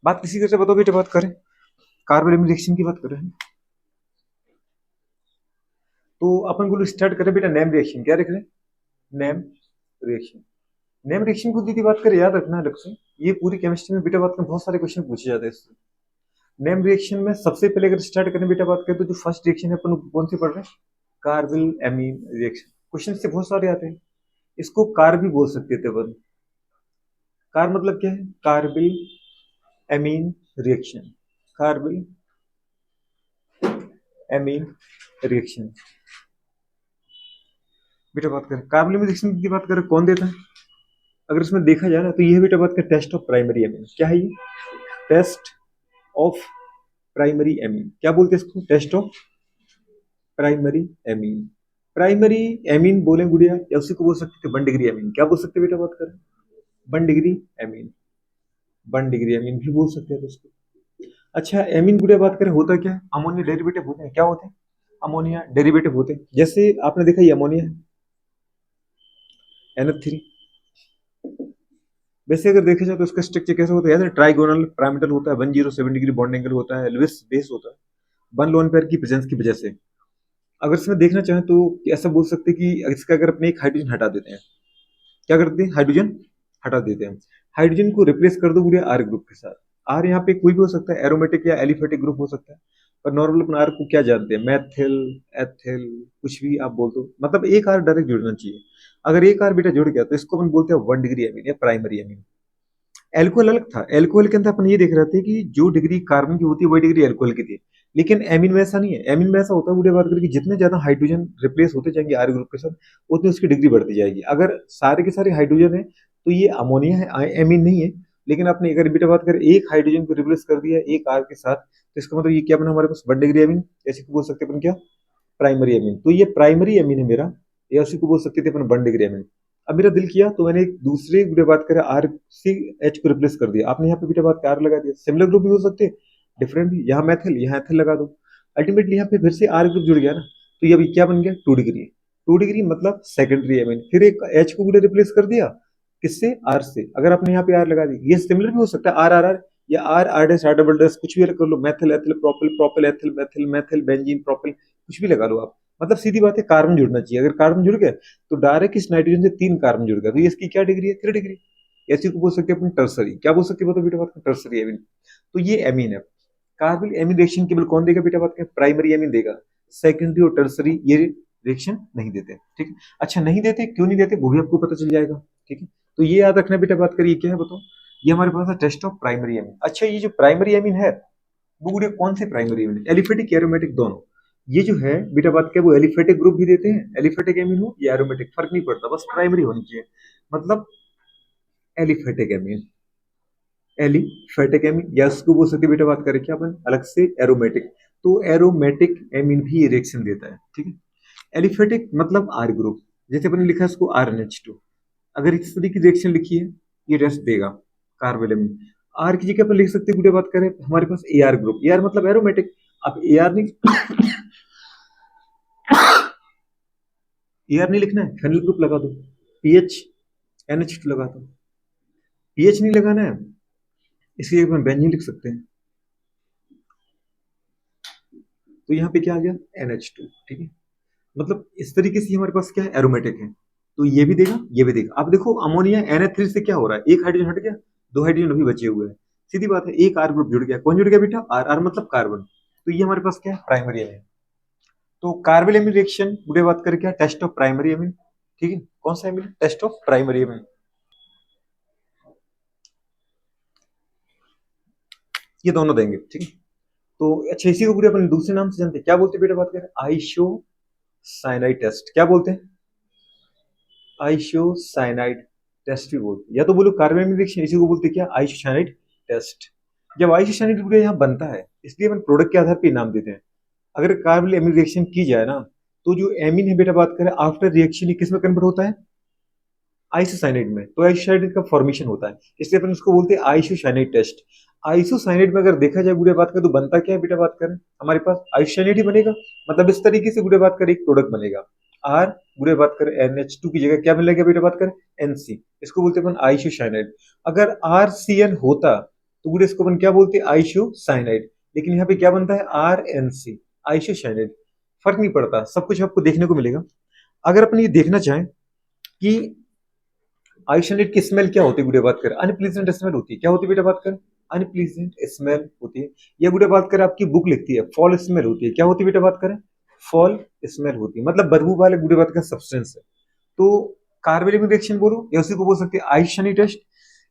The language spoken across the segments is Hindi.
बात किसी करते बताओ बेटा, बात करें कार्बन रिएक्शन की बात कर रहे हैं। तो अपन को स्टार्ट करें बेटा नेम रिएक्शन। क्या लिख रहे हैं? Name reaction. नेम रिएक्शन को दीदी बात करें, याद रखना अलग से, ये पूरी केमिस्ट्री में बेटा बात करें बहुत सारे क्वेश्चन पूछे जाते हैं इससे। नेम रिएक्शन में सबसे पहले अगर स्टार्ट करें बेटा बात करें तो जो फर्स्ट रिएक्शन है अपन कौन सी पढ़ रहे हैं? Carbyl amine reaction. क्वेश्चन से बहुत सारे आते हैं। इसको कार भी बोल सकते थे अपन। कार मतलब क्या है? Carbyl amine reaction. Carbyl amine reaction. बेटा बात करें कार्बिल एमीन रिएक्शन की बात करें कौन देता है? अगर इसमें देखा जाए ना तो ये बेटा बात करें टेस्ट ऑफ प्राइमरी एमीन। क्या है ये? Test of primary amine. क्या बोलते हैं इसको? Test of primary amine. Primary amine बोले गुड़िया, या उसी को बोल सकते थे वन डिग्री एमीन। क्या बोल सकते बेटा बात करें? One degree amine. One degree amine भी बोल सकते हैं उसको। अच्छा एमीन गुड़िया बात करें होता क्या है? अमोनिया डेरिवेटिव होते हैं। क्या होते हैं? अमोनिया डेरिवेटिव होते हैं। जैसे आपने देखा ये अमोनिया है, NH3। वैसे अगर देखा जाए तो इसका स्ट्रक्चर कैसा होता है? ट्राइगोनल पिरामिडल होता है, 107 डिग्री बॉन्ड एंगल होता है, लुईस बेस होता है, वन लोन पेयर की प्रेजेंस की वजह से। अगर इसमें देखना चाहें तो ऐसा बोल सकते हैं कि इसका अगर अपने एक हाइड्रोजन हटा देते हैं, क्या करते हैं? हाइड्रोजन हटा देते हैं। हाइड्रोजन को रिप्लेस कर दो पूरे आर ग्रुप के साथ। आर यहाँ पे कोई भी हो सकता है, एरोमेटिक या एलिफेटिक ग्रुप हो सकता है, पर नॉर्मल अपन आर को क्या जानते हैं? मैथिल, एथिल, कुछ भी आप बोल दो, मतलब एक आर डायरेक्ट जुड़ना चाहिए। अगर एक आर बेटा जुड़ गया तो इसको अपन बोलते हैं वन डिग्री एमीन या प्राइमरी एमीन। एल्कोहल अलग था। एल्कोहल के अंदर अपन ये देख रहे थे कि जो डिग्री कार्बन की होती है वही डिग्री एल्कोहल की थी। लेकिन एमीन में ऐसा नहीं है। एमीन में ऐसा होता है, बुढ़े बात करके, जितने ज्यादा हाइड्रोजन रिप्लेस होते जाएंगे आर ग्रुप के साथ उतनी उसकी डिग्री बढ़ती जाएगी। अगर सारे के सारे हाइड्रोजन है तो ये अमोनिया है, एमीन नहीं है। लेकिन आपने अगर बेटा बात करें एक हाइड्रोजन को रिप्लेस कर दिया एक आर के साथ, तो इसका मतलब ये क्या बना हमारे पास? One degree amine. ऐसे को बोल सकते हैं अपन क्या? Primary amine. तो ये प्राइमरी एमीन है मेरा, या उसी को बोल सकते थे अपन वन डिग्री एमीन। अब मेरा दिल किया तो मैंने एक दूसरे बेटा बात करें आर सी एच को रिप्लेस कर दिया। आपने यहाँ पे बेटा बात कर आर लगा दिया। सिमिलर ग्रुप भी हो सकते हैं, डिफरेंट भी। यहाँ मैथिल, यहाँ एथिल लगा दो। अल्टीमेटली यहाँ पे फिर से आर ग्रुप जुड़ गया ना, तो ये अभी क्या बन गया? Two degree. टू डिग्री मतलब सेकेंडरी एमीन। फिर एक एच को बेटा रिप्लेस कर दिया किससे? आर से। अगर आपने यहाँ पे आर लगा दी, ये सिमिलर भी हो सकता है, आर आर आर, या R R dash R double dash, कुछ भी कर लो। Methyl ethyl propyl, propyl ethyl methyl, methyl benzene propyl, कुछ भी लगा लो आप। मतलब सीधी बात है, कार्बन जुड़ना चाहिए। अगर कार्बन जुड़ गया तो डायरेक्ट इस नाइट्रोजन से तीन कार्बन जुड़ गया, तो ये इसकी क्या डिग्री है? Three degree. ऐसी को बोल सकते हैं अपन टर्सरी। क्या बोल सकते हैं बताओ बेटा बात का? Tertiary amine. तो ये एमीन है। कार्बन एमीन रिएक्शन केवल कौन देगा बेटा बात का? प्राइमरी एमीन देगा। सेकेंडरी और टर्सरी ये रिएक्शन नहीं देते। ठीक है। अच्छा नहीं देते, क्यों नहीं देते वो भी आपको पता चल जाएगा। ठीक है। तो ये याद रखना बेटा बात करिए, क्या है बताओ? ये हमारे पास है टेस्ट ऑफ प्राइमरी एमीन। अच्छा ये जो प्राइमरी एमीन है वो गुड़िया कौन से प्राइमरी एमीन? एलिफेटिक एरोमेटिक दोनों। ये जो है बेटा बात क्या, वो एलिफेटिक ग्रुप भी देते हैं, एलिफेटिक एमीन हो या एरोमेटिक फर्क नहीं पड़ता, बस प्राइमरी होनी चाहिए। मतलब एलिफेटिक एमीन। एलिफेटिक एमीन, या उसको बोल सकते बेटा बात करें क्या अपन अलग से? एरोमेटिक। तो एरोमेटिक एमीन भी ये रिएक्शन देता है। ठीक है। एलिफेटिक मतलब आर ग्रुप। जैसे अपन ने लिखा है इसको RnH2। अगर इस तरह की रिएक्शन लिखी है ये रेस्ट देगा कार्बन एमीन। आर की जगह पर लिख सकते हैं बेटा बात करें हमारे पास AR ग्रुप। AR मतलब एरोमेटिक। अब AR नहीं AR नहीं लिखना है, फेनिल ग्रुप लगा दो। PH NH2 लगा दो। PH नहीं लगाना है, इसलिए अपन बेंजीन लिख सकते हैं। तो यहाँ पे क्या आ गया? NH2। ठीक है। मतलब इस तरीके से हमारे पास क्या है? एरोमेटिक है। तो ये भी देगा, ये भी देगा। अब देखो अमोनिया NH3 से क्या हो रहा है? एक हाइड्रोजन हट गया, दो हाइड्रोजन अभी बचे हुए हैं। सीधी बात है, एक आर ग्रुप जुड़ गया। कौन जुड़ गया बेटा? आर। आर मतलब कार्बन। तो ये हमारे पास क्या है? Primary amine. तो कार्बन एमीन रिएक्शन बुढ़े बात करें क्या? Test of primary amine. ठीक है। कौन सा amine? Test of primary amine. ये दोनों देंगे। ठीक है। तो अच्छा इसी को पूरे अपन दूसरे नाम से जानते हैं, क्या बोलते हैं बेटा बात करें? Isocyanide test. क्या बोलते हैं? आइसोसाइनाइड टेस्ट भी बोलते हैं, या तो बोलो कार्बन रिएक्शन, इसी को बोलते हैं क्या? Isocyanide test. जब आइसोसाइनाइड पूरे यहाँ बनता है इसलिए अपन प्रोडक्ट के आधार पर नाम देते हैं। अगर कार्बन एमीन रिएक्शन की जाए ना तो जो एमीन है बेटा बात करें आफ्टर रिएक्शन किस में कन्वर्ट होता है? आइसोसाइनाइड में। तो आइसोसाइनाइड का फॉर्मेशन होता है, इसलिए अपन उसको बोलते हैं आइसोसाइनाइड टेस्ट। आइसोसाइनाइड में अगर देखा जाए बुढ़े बात करें तो बनता क्या है बेटा बात करें? हमारे पास आइसोसाइनाइड ही बनेगा। मतलब इस तरीके से बुढ़े बात करें एक प्रोडक्ट बनेगा। आर बुढ़े बात करें NH2 की जगह क्या मिलेगा बेटा बात करें? NC। इसको बोलते हैं अपन आइसोसाइनाइड। अगर RCN होता तो गुड़े इसको अपन क्या बोलते हैं, आइसोसाइनाइड। लेकिन यहाँ पे क्या बनता है, RNC, आइसोसाइनाइड। फर्क नहीं पड़ता, सब कुछ आपको देखने को मिलेगा। अगर अपन ये देखना चाहें कि आइसोसाइनाइड की स्मेल क्या होती है, गुड़े बात करें अनप्लीजेंट स्मेल होती है। क्या होती है बेटा बात करें, अनप्लीजेंट स्मेल होती है। या गुड़े बात करें आपकी बुक लिखती है फॉल स्मेल होती है। क्या होती है बेटा बात करें, फॉल स्मेल होती है, मतलब बदबू वाले गुड़े बात करें सब्सटेंस है। तो कार्बोनिल रिएक्शन बोलो या उसी को बोल सकते हैं आइसोसाइनाइड टेस्ट।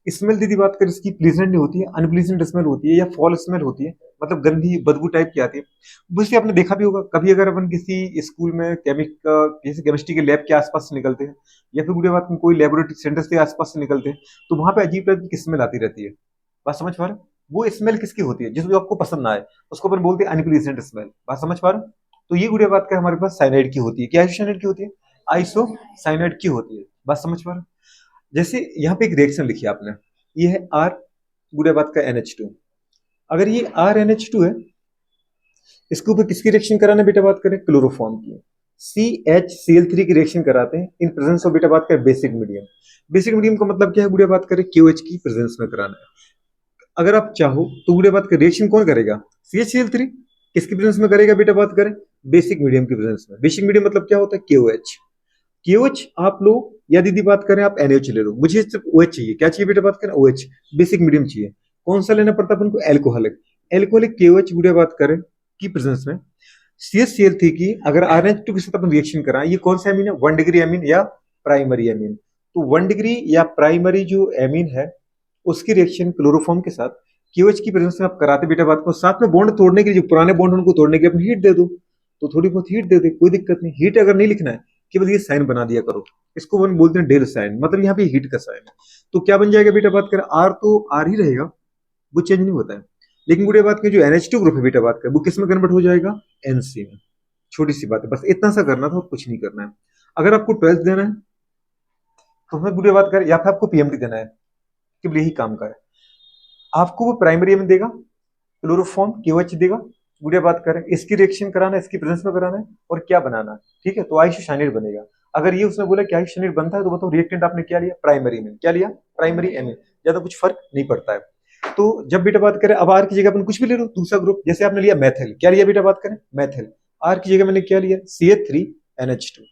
स्मेल दीदी बात करें इसकी प्लीजेंट नहीं होती है, अनप्लीजेंट स्मेल होती है या फॉल स्मेल होती है, मतलब गंदी बदबू टाइप की आती है। वैसे आपने देखा भी होगा कभी, अगर अपन किसी स्कूल में जैसे केमिस्ट्री के लैब के आसपास से निकलते हैं या फिर बुढ़े बात में कोई लेबोरेटरी सेंटर के आसपास से निकलते हैं, तो वहां पे अजीब टाइप की स्मेल आती रहती है। बात समझ पा रहे हो? वो स्मेल किसकी होती है, जिसको आपको पसंद ना आए उसको अपन बोलते हैं अनप्लीजेंट स्मेल। बात समझ पा रहे हो? तो ये गुड़िया बात का हमारे पास साइनाइड की होती है। क्या साइनाइड की होती है, आइसोसाइनाइड की होती है। बात समझ पा रहे हो? जैसे यहाँ पे एक रिएक्शन लिखी आपने, ये है आर गुड़िया बात का NH2। अगर ये RNH2 है, इसके ऊपर किसकी रिएक्शन कराना बेटा बात करें, क्लोरोफॉर्म की। CHCl3 की रिएक्शन कराते हैं इन प्रेजेंस ऑफ बेटा बात करें बेसिक मीडियम। बेसिक मीडियम का मतलब क्या है गुड़िया बात करें, KOH की प्रेजेंस में कराना है। अगर आप चाहो तो गुड़िया बात करें रिएक्शन कौन करेगा, CHCl3 किसकी प्रेजेंस में करेगा बेटा बात करें, बेसिक मीडियम की प्रेजेंस में। बेसिक मीडियम मतलब क्या होता है, KOH। KOH आप लो या दीदी बात करें आप NaOH ले लो, मुझे सिर्फ OH चाहिए। क्या चाहिए बेटा बात करें, OH, बेसिक मीडियम चाहिए। कौन सा लेना पड़ता है अपन को, एल्कोहलिक। एल्कोहलिक KOH गुड़िया बात करें की प्रेजेंस में CHCl3 की अगर RNH2 के साथ अपन रिएक्शन कराएं, ये कौन सा एमीन है, 1 डिग्री एमीन या प्राइमरी एमीन। तो 1 डिग्री या प्राइमरी जो एमीन है उसकी रिएक्शन क्लोरोफॉर्म के साथ KOH की प्रेजेंस में आप कराते बेटा बात को, साथ में बॉन्ड तोड़ने के लिए, जो पुराने बॉन्ड उनको तोड़ने के लिए अपन हीट दे दो, तो थोड़ी बहुत हीट दे दे, कोई दिक्कत नहीं। हीट अगर नहीं लिखना है, केवल ये साइन बना दिया करो, इसको अपन बोलते हैं डेल साइन, मतलब यहाँ पे हीट का साइन है। तो क्या बन जाएगा बेटा बात करें, आर तो आर ही रहेगा, वो चेंज नहीं होता है। लेकिन गुड़िया बात करें जो NH2 ग्रुप है बेटा बात करें, वो किस में कन्वर्ट हो जाएगा, NC में। छोटी सी बात है, बस इतना सा करना था और कुछ नहीं करना है। अगर आपको 12th देना है तो हमें गुड़िया बात करें, या फिर आपको PMT देना है, केवल यही काम का है। आपको वो प्राइमरी में देगा क्लोरोफॉर्म KOH देगा, गुड़िया बात करें इसकी रिएक्शन कराना है, इसकी प्रेजेंस में कराना है और क्या बनाना है, ठीक है। तो आइसोसाइनाइड बनेगा। अगर ये उसने बोला कि आइसोसाइनाइड बनता है, तो बताओ रिएक्टेंट आपने क्या लिया, प्राइमरी में क्या लिया, प्राइमरी एमीन। ज्यादा कुछ फर्क नहीं पड़ता है। तो जब बेटा बात करें, अब आर की जगह अपन कुछ भी ले लो, दूसरा ग्रुप, जैसे आपने लिया मैथिल, क्या लिया बेटा बात करें, मैथिल। आर की जगह मैंने क्या लिया, CH3NH2,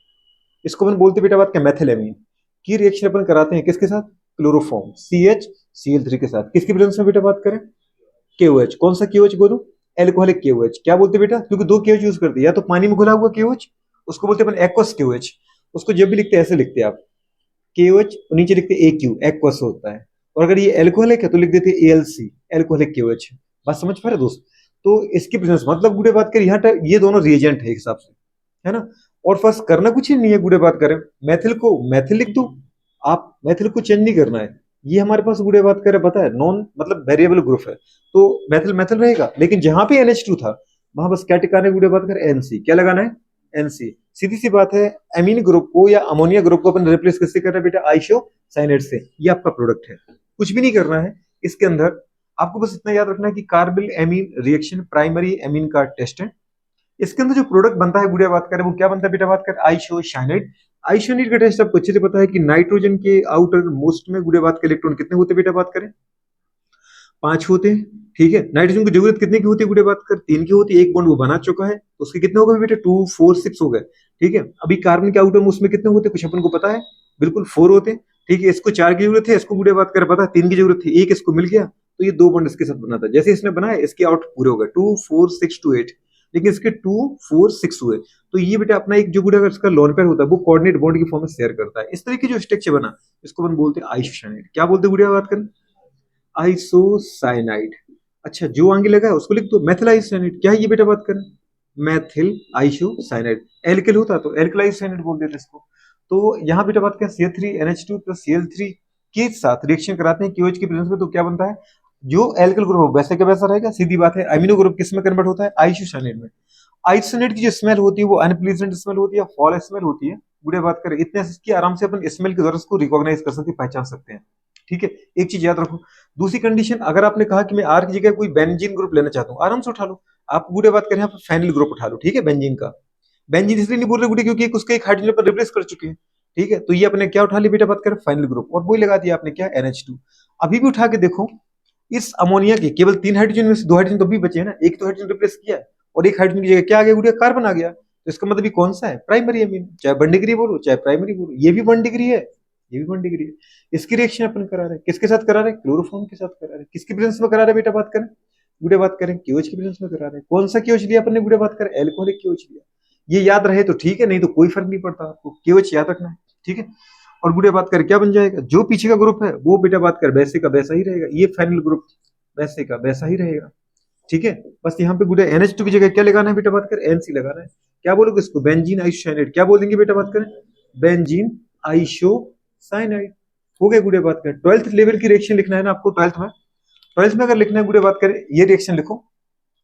इसको अपन बोलते बेटा बात करें मैथिलेमीन की रिएक्शन अपन कराते हैं किसके साथ, क्लोरोफॉर्म CHCl3 के साथ। किसकी प्रेजेंस में बेटा बात करें, KOH। कौन सा KOH बोलो, एल्कोहलिक KOH। क्या बोलते बेटा, क्योंकि दो KOH यूज करते हैं, या तो पानी में घुला हुआ KOH, उसको बोलते हैं अपन एक्वस KOH। उसको जब भी लिखते हैं ऐसे लिखते हैं आप, KOH नीचे लिखते AQ, एक्वस होता है। और अगर ये एल्कोहलिक है तो लिख देते ALC, एल्कोहलिक KOH। बात समझ पा रहे दोस्त? तो इसकी प्रेजेंस मतलब गुड़े बात करें, यहाँ ये दोनों रिएजेंट है एक हिसाब से, है ना। और फर्स्ट करना कुछ ही नहीं है, गुड़े बात करें मैथिल को मैथिल लिख दो, आप मैथिल को चेंज नहीं करना है। ये हमारे पास गुड़े बात करें पता है नॉन मतलब वेरिएबल ग्रुप है, तो मैथिल मैथिल रहेगा। लेकिन जहां पे NH2 था वहां बस क्या टिकाने गुड़े बात करें NC, क्या लगाना है, NC। सीधी सी बात है, एमीन ग्रुप को या अमोनिया ग्रुप को अपन रिप्लेस किससे कर रहे हैं बेटा, आइसोसाइनाइड से। ये आपका प्रोडक्ट है, कुछ भी नहीं करना है इसके अंदर। आपको बस इतना याद रखना है कि carbyl amine reaction primary amine का टेस्ट है। इसके अंदर जो प्रोडक्ट बनता है गुड़िया बात करें, वो क्या बनता है बेटा बात करें, आइसोसाइनाइड। आइसोसाइनाइड का टेस्ट आपको अच्छे से पता है कि नाइट्रोजन के आउटर मोस्ट में गुड़िया बात के इलेक्ट्रॉन कितने होते हैं बेटा बात करें, 5 होते हैं, ठीक है। नाइट्रोजन की जरूरत कितने की होती है गुड़िया बात कर, 3 की होती है। एक बॉन्ड वो बना चुका है तो उसके कितने हो गए बेटा, 2 4 6 हो गए, ठीक है। अभी कार्बन के आउटर मोस्ट में कितने होते हैं, कुछ अपन को पता है, बिल्कुल 4 होते हैं, ठीक है। इसको 4 की जरूरत है, इसको गुड़िया बात कर पता है 3 की जरूरत थी, एक इसको मिल गया तो ये 2 बॉन्ड इसके साथ बना था। जैसे इसने बनाया इसके आउट पूरे हो गए 2 4 6 2 8, लेकिन इसके 2 4 6 हुए। तो ये बेटा अपना एक जो गुड़िया इसका लोन पेयर होता है वो कोऑर्डिनेट बॉन्ड की फॉर्म में शेयर करता है। इस तरीके जो स्ट्रक्चर बना इसको अपन बोलते हैं आइसोसाइनाइड। क्या बोलते हैं गुड़िया बात करें, आइसोसाइनाइड। अच्छा जो आगे लगा है उसको लिख दो मैथिल आइसोसाइनाइड। क्या है ये बेटा बात करें, मैथिल आइसोसाइनाइड। एल्किल होता तो एल्किल आइसोसाइनाइड बोल देते इसको। तो यहाँ बेटा बात करें CH3NH2 प्लस Cl3 के साथ रिएक्शन कराते हैं KOH की प्रेजेंस में, तो क्या बनता है, जो एल्किल ग्रुप वैसे का वैसा रहेगा, सीधी बात है। अमीनो ग्रुप किस में कन्वर्ट होता है, आइसोसाइनाइड में। आइसोसाइनाइड की जो स्मेल होती है वो अनप्लीजेंट स्मेल होती है, फॉल स्मेल होती है। बुढ़े बात करें इतने की आराम से अपन स्मेल के द्वारा उसको रिकॉग्नाइज कर सकते हैं, पहचान सकते हैं, ठीक है। एक चीज याद रखो। दूसरी कंडीशन, अगर आपने कहा कि मैं आर की जगह कोई बेंजीन ग्रुप लेना चाहता हूँ, आराम से उठा लो। आप बुढ़े बात करें यहाँ पर फेनिल ग्रुप उठा लो, ठीक है, बेंजीन का। बेंजीन इसलिए नहीं बोल रहे बुढ़े क्योंकि उसका एक हाइड्रोजन पर रिप्लेस कर चुके हैं, ठीक है। तो ये अपने क्या उठा लिया बेटा बात करें, फाइनल ग्रुप, और वही लगा दिया आपने क्या, NH2। अभी भी उठा के देखो, इस अमोनिया के केवल 3 हाइड्रोजन में से 2 हाइड्रोजन तो भी बचे हैं ना, एक तो हाइड्रोजन रिप्लेस किया है और एक हाइड्रोजन की जगह क्या आ गया गुड़िया, कार्बन आ गया। तो इसका मतलब ये कौन सा है, प्राइमरी अमीन, चाहे 1 डिग्री बोलो चाहे प्राइमरी बोलो, ये भी 1 डिग्री है, ये भी 1 डिग्री है। इसकी रिएक्शन अपन करा रहे हैं, किसके साथ करा रहे हैं, क्लोरोफॉर्म के साथ करा रहे हैं। किसकी प्रेजेंस में करा रहे हैं बेटा, बात करें गुड़िया, बात करें क्यूएच की प्रेजेंस में करा रहे हैं। कौन सा क्यूएच लिया अपन ने गुड़िया, बात करें एल्कोहलिक क्यूएच लिया। ये याद रहे तो ठीक है, नहीं तो कोई फर्क नहीं पड़ता, आपको क्यूएच याद रखना है, ठीक है। और गुड़िया बात कर क्या बन जाएगा, जो पीछे का ग्रुप है वो बेटा बात कर वैसे का वैसा ही रहेगा, ये फाइनल ग्रुप वैसे का वैसा ही रहेगा, ठीक है। बस यहाँ पे गुड़िया NH2 की जगह क्या लगाना है बेटा, बात कर NC लगाना है। क्या बोलोगे इसको, बेंजीन आइसोसाइनाइड, क्या बोल देंगे बेटा, बात करें बेंजीन आइसोसाइनाइड। हो गया गुड़िया, बात करें 12th लेवल की रिएक्शन लिखना है ना आपको, 12th में अगर लिखना है गुड़िया, बात करें ये रिएक्शन लिखो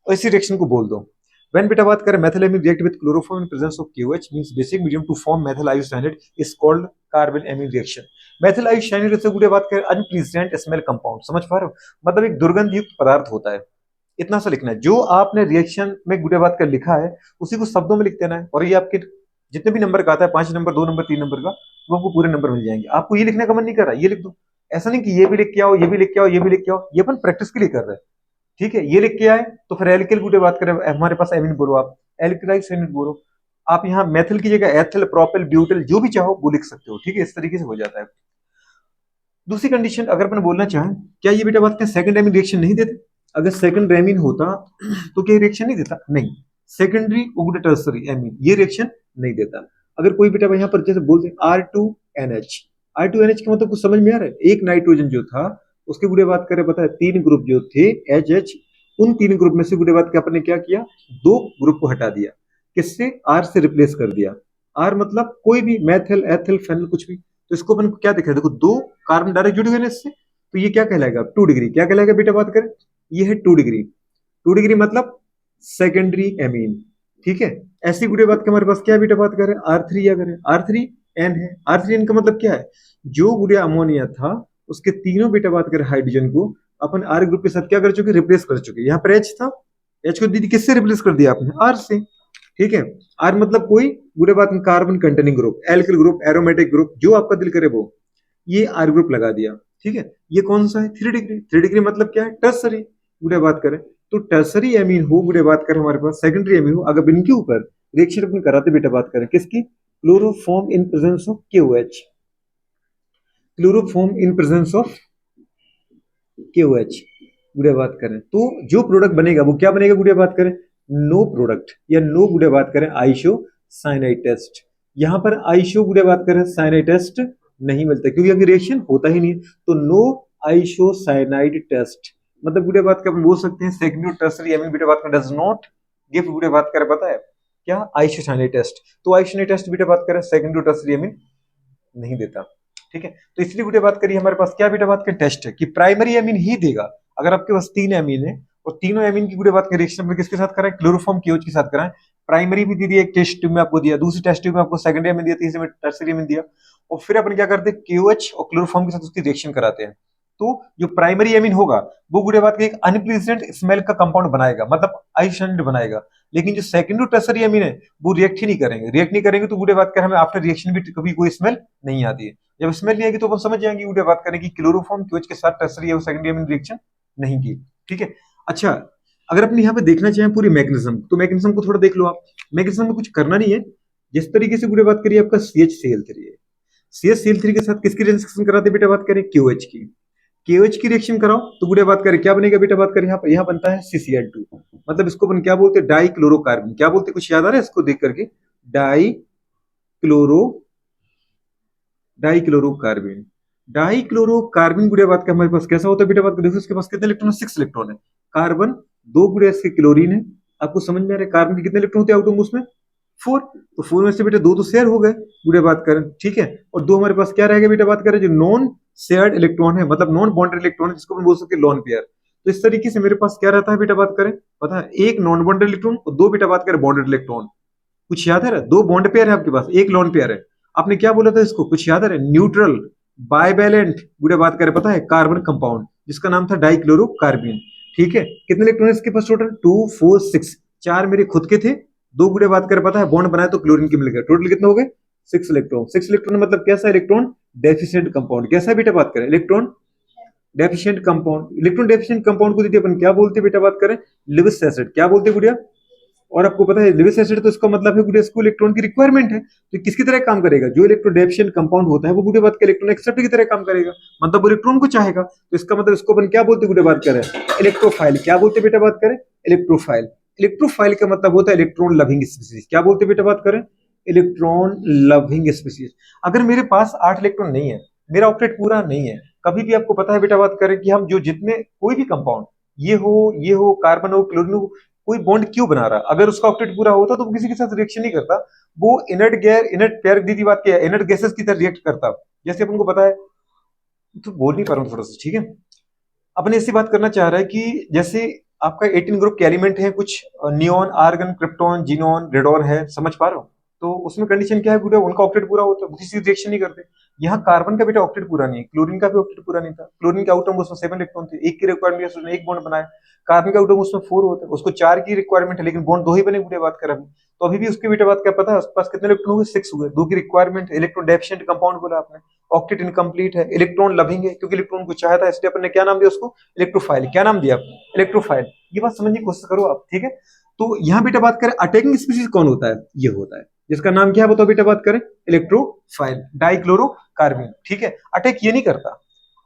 और इसी रिएक्शन को बोल दो। When बेटा बात करें methylamine react with chloroform in presence of KOH means basic medium to form methyl isocyanate is called carbon amine reaction। methyl isocyanate से गुड़िया बात करें unpleasant smell compound, समझ पा रहे हो, मतलब एक दुर्गंध युक्त पदार्थ होता है। इतना सा लिखना है, जो आपने रिएक्शन में गुड़िया बात कर लिखा है उसी को शब्दों में लिख देना है, और ये आपके जितने भी नंबर का आता है, 5 नंबर 2 नंबर 3 नंबर का, वो आपको पूरे नंबर मिल जाएंगे। आपको ये लिखने का मन नहीं कर रहा, ये लिख दो, ऐसा नहीं कि ये भी लिख के आओ, ये भी लिख के आओ, ये भी लिख के आओ, ये अपन प्रैक्टिस के लिए कर रहे हैं, ठीक है। ये लिख के आए तो फिर एल्किल गुड़िया बात करें, हमारे पास एमिन बोलो, आप एल्किलाइल साइनाइड बोलो, आप यहाँ मेथिल की जगह एथिल प्रोपिल ब्यूटिल जो भी चाहो वो लिख सकते हो, ठीक है। इस तरीके से हो जाता है। दूसरी कंडीशन अगर अपन बोलना चाहें, क्या ये बेटा बात करें सेकंड एमिन रिएक्शन नहीं देते, अगर सेकंड एमिन होता तो क्या रिएक्शन नहीं देता, नहीं, सेकेंडरी उग्र टर्सरी एमिन ये रिएक्शन नहीं देता। अगर कोई बेटा यहाँ पर जैसे बोलते R2NH, R2NH का मतलब कुछ समझ में आ रहा है, एक नाइट्रोजन जो था उसके गुड़े बात करें, पता है 3 ग्रुप जो थे HH, उन 3 ग्रुप में से गुड़े बात के अपन ने क्या किया, 2 ग्रुप को हटा दिया, किससे, R से रिप्लेस कर दिया। R मतलब कोई भी मैथिल एथिल फेनिल कुछ भी, तो इसको अपन क्या दिखा, देखो 2 कार्बन डायरेक्ट जुड़ गए इससे, तो ये क्या कहलाएगा 2 डिग्री, क्या कहलाएगा बेटा बात करें, ये है 2 डिग्री, 2 डिग्री मतलब सेकेंडरी एमीन, ठीक है। ऐसी गुड़े बात के हमारे पास क्या बेटा बात करें R3 या करें R3N है, R3N का मतलब क्या है, जो गुड़िया अमोनिया था उसके तीनों बेटा बात करें हाइड्रोजन को अपन R ग्रुप के साथ क्या कर चुके, रिप्लेस कर चुके। यहाँ पर H था, H को दीदी किससे रिप्लेस कर दिया आपने, R से, ठीक है। R मतलब कोई गुड़े बात में carbon containing group, alkyl group, aromatic group, जो आपका दिल करे वो, ये R ग्रुप लगा दिया, ठीक है। ये कौन सा है 3 डिग्री, 3 डिग्री मतलब क्या है टर्सरी, गुड़े बात करें तो टर्सरी एमीन हो, गुड़े बात करें हमारे पास सेकेंडरी एमीन हो, अगर इनके ऊपर रिएक्शन अपन कराते बेटा बात करें किसकी, chloroform in presence of KOH, chloroform in presence of KOH गुड़िया बात करें तो जो प्रोडक्ट बनेगा वो क्या बनेगा गुड़िया बात करें, नो प्रोडक्ट या नो गुड़िया बात करें आइसो साइनाइड टेस्ट। यहाँ पर आइसो गुड़िया बात करें साइनाइड टेस्ट नहीं मिलता क्योंकि अगर रिएक्शन होता ही नहीं, तो नो आइसो साइनाइड टेस्ट मतलब गुड़िया बात कर बोल सकते हैं सेकेंडरी टर्सरी एमीन बेटा बात कर डज नॉट गिव गुड़िया बात करें, पता है क्या, आइसो साइनाइड टेस्ट। तो आइसो साइनाइड टेस्ट बेटा बात करें सेकेंडरी टर्सरी एमीन नहीं देता, ठीक है। तो इसलिए बेटा बात करिए हमारे पास क्या बेटा बात करें टेस्ट है कि प्राइमरी एमीन ही देगा। अगर आपके पास 3 एमीन है और तीनों एमीन की गुड़े बात करें रिएक्शन में किसके साथ कराएं, क्लोरोफॉर्म KOH के साथ कराएं। प्राइमरी भी दी दी, एक टेस्ट ट्यूब में आपको दिया, दूसरी टेस्ट ट्यूब में आपको सेकेंडरी एमीन दिया, तीसरे में टर्सरी एमीन दिया, और फिर अपन क्या करते हैं KOH और क्लोरोफॉर्म के साथ उसकी रिएक्शन कराते हैं। तो जो प्राइमरी एमीन होगा वो गुड़े बात के एक अनप्लीजेंट स्मेल का कंपाउंड बनाएगा, मतलब आइसोसाइनाइड बनाएगा। लेकिन जो सेकेंडरी टर्सरी एमीन है वो रिएक्ट ही नहीं करेंगे, रिएक्ट नहीं करेंगे तो गुड़े बात कर हमें आफ्टर रिएक्शन भी कभी कोई स्मेल नहीं आती है। जब स्मेल नहीं आएगी तो अपन समझ जाएंगे गुड़े बात करें कि क्लोरोफॉर्म KOH के साथ टर्सरी या सेकेंडरी एमीन रिएक्शन नहीं की, ठीक है। अच्छा, अगर अपने यहाँ पे देखना चाहें पूरी मैकेनिज्म, तो मैकेनिज्म को थोड़ा देख लो आप। मैकेनिज्म में कुछ करना नहीं है, जिस तरीके से गुड़े बात करिए आपका CHCl3 है, CHCl3 के साथ किसकी रिएक्शन कराते बेटा बात करें, KOH की, KOH की रिएक्शन कराओ तो गुड़े बात करें क्या बनेगा बेटा बात करें, यहाँ बनता है CCl2, मतलब इसको अपन क्या बोलते हैं, डाई क्लोरोकार्बन, क्या बोलते हैं कुछ याद आ रहा है इसको देख करके, डाई क्लोरोकार्बन। डाई क्लोरोकार्बन गुड़िया बात का हमारे पास कैसा होता है बेटा बात का, देखो इसके पास कितने इलेक्ट्रॉन, 6 इलेक्ट्रॉन है, कार्बन 2 गुड़िया इसके क्लोरीन है। आपको समझ में आ रहा है कार्बन के कितने इलेक्ट्रॉन होते हैं आउटम उसमें 4, तो 4 में से बेटा 2 तो शेयर हो गए गुड़िया बात करें, ठीक है। और 2 हमारे पास क्या रहेगा बेटा बात करें, जो नॉन शेयर्ड इलेक्ट्रॉन है, मतलब नॉन बॉन्डेड इलेक्ट्रॉन है, जिसको हम बोल सकते हैं लोन पेयर। तो इस तरीके से मेरे पास क्या रहता है बेटा बात करें, पता है एक नॉन बॉन्डेड इलेक्ट्रॉन और 2 बेटा बात करें बॉन्डेड इलेक्ट्रॉन। कुछ याद है, 2 बॉन्ड पेयर है आपके पास, एक लोन पेयर है। आपने क्या बोला था इसको, कुछ याद है, न्यूट्रल बाइवैलेंट गुड़े बात करें, पता है कार्बन कंपाउंड जिसका नाम था डाइक्लोरोकार्बन, ठीक है। कितने इलेक्ट्रॉन इसके पास टोटल, 2 4 6, 4 मेरे खुद के थे, 2 गुड़े बात करें पता है बॉन्ड बनाए तो क्लोरीन के मिल गए, टोटल कितने हो गए 6 इलेक्ट्रॉन। 6 इलेक्ट्रॉन मतलब कैसा इलेक्ट्रॉन डेफिशिएंट कंपाउंड, कैसा बेटा बात करें, electron deficient compound, electron deficient compound को दीजिए अपन क्या बोलते हैं बेटा, बात करें लिविस एसिड, क्या बोलते हैं गुड़िया। और आपको पता है लिविस एसिड तो इसका मतलब है गुड़िया इसको इलेक्ट्रॉन की रिक्वायरमेंट है, तो किसकी तरह काम करेगा, जो इलेक्ट्रो डेफिशिएंट कंपाउंड होता है वो गुड़िया बात का इलेक्ट्रॉन एक्सेप्टर की तरह काम करेगा, मतलब वो इलेक्ट्रॉन को चाहेगा, तो इसका मतलब इसको अपन क्या बोलते हैं गुड़िया बात करें इलेक्ट्रोफाइल, क्या बोलते हैं बेटा बात करें इलेक्ट्रोफाइल। इलेक्ट्रोफाइल का मतलब होता है इलेक्ट्रॉन लविंग स्पीसीज, क्या बोलते हैं बेटा बात करें इलेक्ट्रॉन लविंग स्पीसीज। अगर मेरे पास 8 इलेक्ट्रॉन नहीं है, मेरा ऑक्टेट पूरा नहीं है, कभी भी आपको पता है बेटा बात करें कि हम जो जितने कोई भी कंपाउंड ये हो कार्बन हो क्लोरीन हो, कोई बॉन्ड क्यों बना रहा, अगर उसका ऑक्टेट पूरा होता तो वो किसी के साथ रिएक्शन नहीं करता, वो इनर्ट गैर इनर्ट पेयर दी बात क्या है इनर्ट गैसेस की तरह रिएक्ट करता, जैसे अपन को पता है, तो बोल नहीं पा रहा हूँ थोड़ा सा, ठीक है। अपन ऐसी बात करना चाह रहा है कि जैसे आपका 18 ग्रुप के एलिमेंट है, कुछ neon argon krypton xenon radon है, समझ पा रहे हो, तो उसमें कंडीशन क्या है गुड़िया, उनका ऑक्टेट पूरा होता है, वो किसी रिएक्शन नहीं करते। यहाँ कार्बन का बेटा ऑक्टेट पूरा नहीं है, क्लोरीन का भी ऑक्टेट पूरा नहीं था, क्लोरीन के आउटम उसमें 7 इलेक्ट्रॉन थे, एक की रिक्वायरमेंट उसने एक बॉन्ड बनाया, कार्बन का आउटम उसमें 4 होता है, उसको 4 की रिक्वायरमेंट है लेकिन बॉन्ड 2 ही बने गुड़िया बात कर, तो अभी भी उसके बेटा बात क्या पता है उसके पास कितने इलेक्ट्रॉन हुए 6 हुए, 2 की रिक्वायरमेंट, इलेक्ट्रॉन डेफिशिएंट कंपाउंड बोला आपने, ऑक्टेट इनकम्प्लीट है, इलेक्ट्रॉन लविंग है क्योंकि इलेक्ट्रॉन को चाहता है, इसलिए अपन ने क्या नाम दिया उसको इलेक्ट्रोफाइल, क्या नाम दिया इलेक्ट्रोफाइल। ये बात समझने की कोशिश करो आप, ठीक है। तो यहाँ बेटा बात करें अटैकिंग स्पीसीज कौन होता है, ये होता है जिसका नाम क्या है बताओ बेटा बात करें इलेक्ट्रोफाइल डाइक्लोरोकार्बन, ठीक है। अटैक ये नहीं करता,